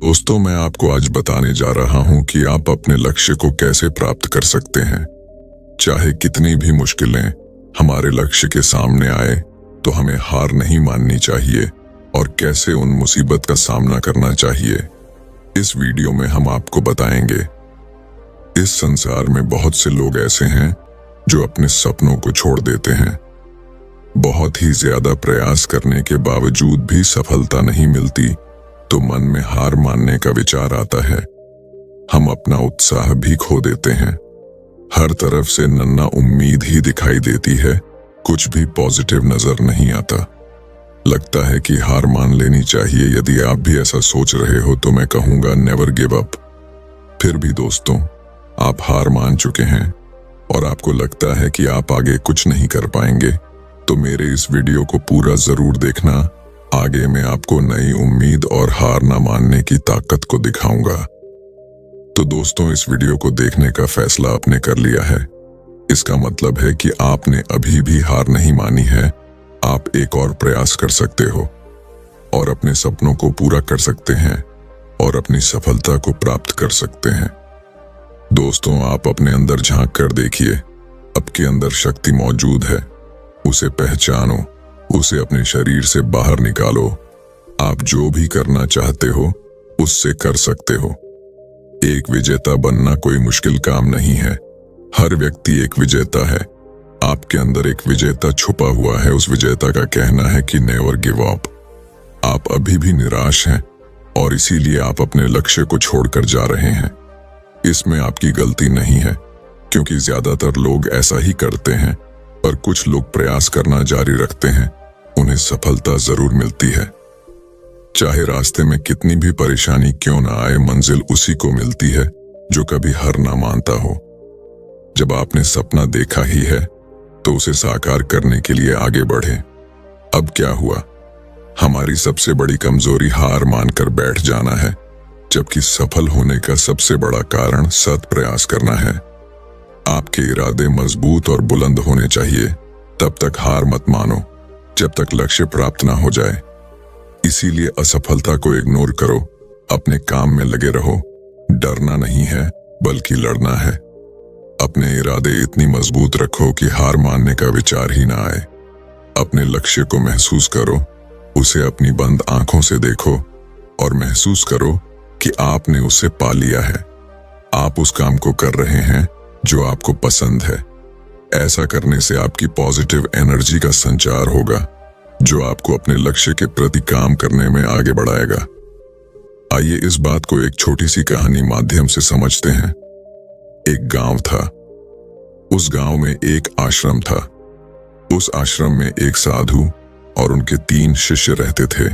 दोस्तों, मैं आपको आज बताने जा रहा हूं कि आप अपने लक्ष्य को कैसे प्राप्त कर सकते हैं। चाहे कितनी भी मुश्किलें हमारे लक्ष्य के सामने आए, तो हमें हार नहीं माननी चाहिए और कैसे उन मुसीबत का सामना करना चाहिए। इस वीडियो में हम आपको बताएंगे। इस संसार में बहुत से लोग ऐसे हैं जो अपने सपनों को छोड़ देते हैं। बहुत ही ज्यादा प्रयास करने के बावजूद भी सफलता नहीं मिलती तो मन में हार मानने का विचार आता है। हम अपना उत्साह भी खो देते हैं। हर तरफ से नन्ना उम्मीद ही दिखाई देती है, कुछ भी पॉजिटिव नजर नहीं आता। लगता है कि हार मान लेनी चाहिए। यदि आप भी ऐसा सोच रहे हो तो मैं कहूंगा नेवर गिव अप। फिर भी दोस्तों, आप हार मान चुके हैं और आपको लगता है कि आप आगे कुछ नहीं कर पाएंगे, तो मेरे इस वीडियो को पूरा जरूर देखना। आगे मैं आपको नई उम्मीद और हार न मानने की ताकत को दिखाऊंगा। तो दोस्तों, इस वीडियो को देखने का फैसला आपने कर लिया है। इसका मतलब है कि आपने अभी भी हार नहीं मानी है। आप एक और प्रयास कर सकते हो और अपने सपनों को पूरा कर सकते हैं और अपनी सफलता को प्राप्त कर सकते हैं। दोस्तों, आप अपने अंदर झांक कर देखिए। आपके अंदर शक्ति मौजूद है, उसे पहचानो, उसे अपने शरीर से बाहर निकालो। आप जो भी करना चाहते हो उससे कर सकते हो। एक विजेता बनना कोई मुश्किल काम नहीं है। हर व्यक्ति एक विजेता है। आपके अंदर एक विजेता छुपा हुआ है। उस विजेता का कहना है कि नेवर गिव अप। आप अभी भी निराश हैं और इसीलिए आप अपने लक्ष्य को छोड़कर जा रहे हैं। इसमें आपकी गलती नहीं है, क्योंकि ज्यादातर लोग ऐसा ही करते हैं, पर कुछ लोग प्रयास करना जारी रखते हैं, उन्हें सफलता जरूर मिलती है। चाहे रास्ते में कितनी भी परेशानी क्यों ना आए, मंजिल उसी को मिलती है जो कभी हार ना मानता हो। जब आपने सपना देखा ही है तो उसे साकार करने के लिए आगे बढ़े। अब क्या हुआ? हमारी सबसे बड़ी कमजोरी हार मानकर बैठ जाना है, जबकि सफल होने का सबसे बड़ा कारण सत प्रयास करना है। आपके इरादे मजबूत और बुलंद होने चाहिए। तब तक हार मत मानो जब तक लक्ष्य प्राप्त ना हो जाए। इसीलिए असफलता को इग्नोर करो, अपने काम में लगे रहो। डरना नहीं है, बल्कि लड़ना है। अपने इरादे इतनी मजबूत रखो कि हार मानने का विचार ही ना आए। अपने लक्ष्य को महसूस करो, उसे अपनी बंद आंखों से देखो और महसूस करो कि आपने उसे पा लिया है। आप उस काम को कर रहे हैं जो आपको पसंद है। ऐसा करने से आपकी पॉजिटिव एनर्जी का संचार होगा, जो आपको अपने लक्ष्य के प्रति काम करने में आगे बढ़ाएगा। आइए इस बात को एक छोटी सी कहानी माध्यम से समझते हैं। एक गांव था। उस गांव में एक आश्रम था। उस आश्रम में एक साधु और उनके 3 शिष्य रहते थे।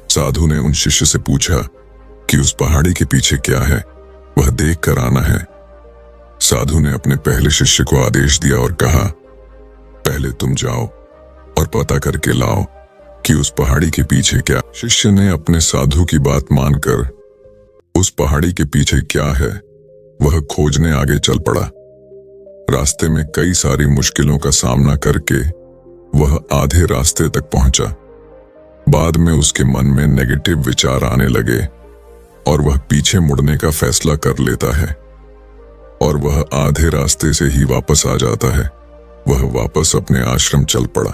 साधु ने उन शिष्य से पूछा कि उस पहाड़ी के पीछे क्या है, वह देख कर आना है। साधु ने अपने पहले शिष्य को आदेश दिया और कहा, पहले तुम जाओ और पता करके लाओ कि उस पहाड़ी के पीछे क्या। शिष्य ने अपने साधु की बात मानकर उस पहाड़ी के पीछे क्या है वह खोजने आगे चल पड़ा। रास्ते में कई सारी मुश्किलों का सामना करके वह आधे रास्ते तक पहुंचा। बाद में उसके मन में नेगेटिव विचार आने लगे और वह पीछे मुड़ने का फैसला कर लेता है और वह आधे रास्ते से ही वापस आ जाता है। वह वापस अपने आश्रम चल पड़ा।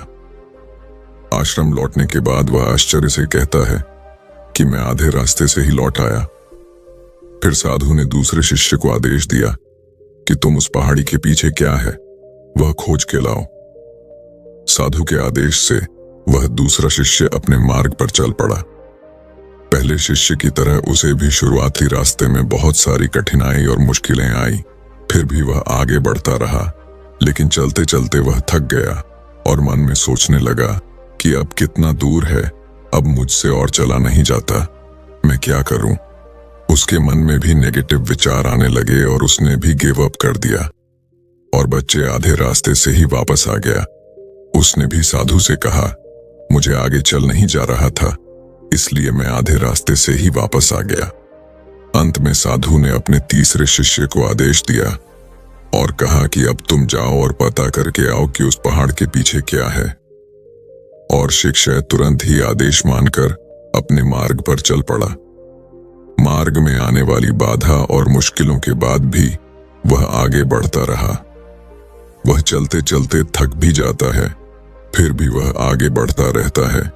आश्रम लौटने के बाद वह आश्चर्य से कहता है कि मैं आधे रास्ते से ही लौट आया। फिर साधु ने दूसरे शिष्य को आदेश दिया कि तुम उस पहाड़ी के पीछे क्या है वह खोज के लाओ। साधु के आदेश से वह दूसरा शिष्य अपने मार्ग पर चल पड़ा। पहले शिष्य की तरह उसे भी शुरुआती रास्ते में बहुत सारी कठिनाई और मुश्किलें आई। फिर भी वह आगे बढ़ता रहा, लेकिन चलते चलते वह थक गया और मन में सोचने लगा कि अब कितना दूर है, अब मुझसे और चला नहीं जाता, मैं क्या करूं। उसके मन में भी नेगेटिव विचार आने लगे और उसने भी गिव अप कर दिया और बच्चे आधे रास्ते से ही वापस आ गया। उसने भी साधु से कहा, मुझे आगे चल नहीं जा रहा था, इसलिए मैं आधे रास्ते से ही वापस आ गया। अंत में साधु ने अपने तीसरे शिष्य को आदेश दिया और कहा कि अब तुम जाओ और पता करके आओ कि उस पहाड़ के पीछे क्या है। और शिष्य तुरंत ही आदेश मानकर अपने मार्ग पर चल पड़ा। मार्ग में आने वाली बाधा और मुश्किलों के बाद भी वह आगे बढ़ता रहा। वह चलते चलते थक भी जाता है, फिर भी वह आगे बढ़ता रहता है।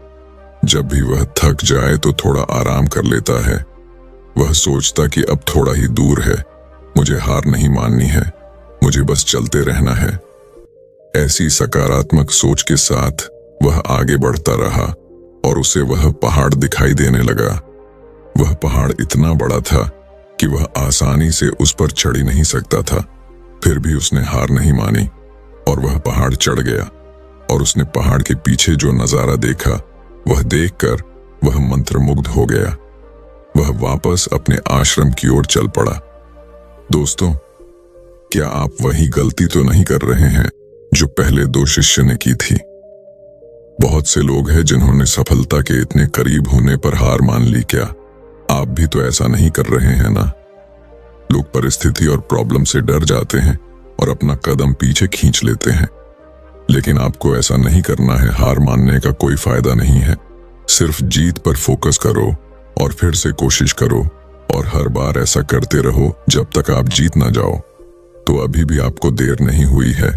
जब भी वह थक जाए तो थोड़ा आराम कर लेता है। वह सोचता कि अब थोड़ा ही दूर है, मुझे हार नहीं माननी है, मुझे बस चलते रहना है। ऐसी सकारात्मक सोच के साथ वह आगे बढ़ता रहा और उसे वह पहाड़ दिखाई देने लगा। वह पहाड़ इतना बड़ा था कि वह आसानी से उस पर चढ़ ही नहीं सकता था। फिर भी उसने हार नहीं मानी और वह पहाड़ चढ़ गया। और उसने पहाड़ के पीछे जो नजारा देखा, वह देखकर वह मंत्रमुग्ध हो गया। वह वापस अपने आश्रम की ओर चल पड़ा। दोस्तों, क्या आप वही गलती तो नहीं कर रहे हैं जो पहले दो शिष्य ने की थी? बहुत से लोग हैं जिन्होंने सफलता के इतने करीब होने पर हार मान ली। क्या आप भी तो ऐसा नहीं कर रहे हैं ना? लोग परिस्थिति और प्रॉब्लम से डर जाते हैं और अपना कदम पीछे खींच लेते हैं। लेकिन आपको ऐसा नहीं करना है। हार मानने का कोई फायदा नहीं है। सिर्फ जीत पर फोकस करो और फिर से कोशिश करो और हर बार ऐसा करते रहो जब तक आप जीत ना जाओ। तो अभी भी आपको देर नहीं हुई है।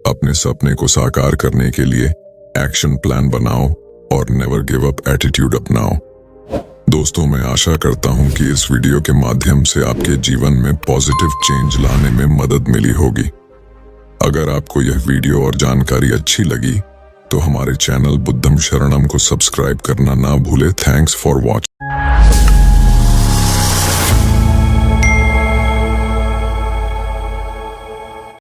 अपने सपने को साकार करने के लिए एक्शन प्लान बनाओ और नेवर गिव अप एटीट्यूड अपनाओ। दोस्तों, मैं आशा करता हूं कि इस वीडियो के माध्यम से आपके जीवन में पॉजिटिव चेंज लाने में मदद मिली होगी। अगर आपको यह वीडियो और जानकारी अच्छी लगी तो हमारे चैनल बुद्धम शरणम को सब्सक्राइब करना ना भूले। Thanks for watching.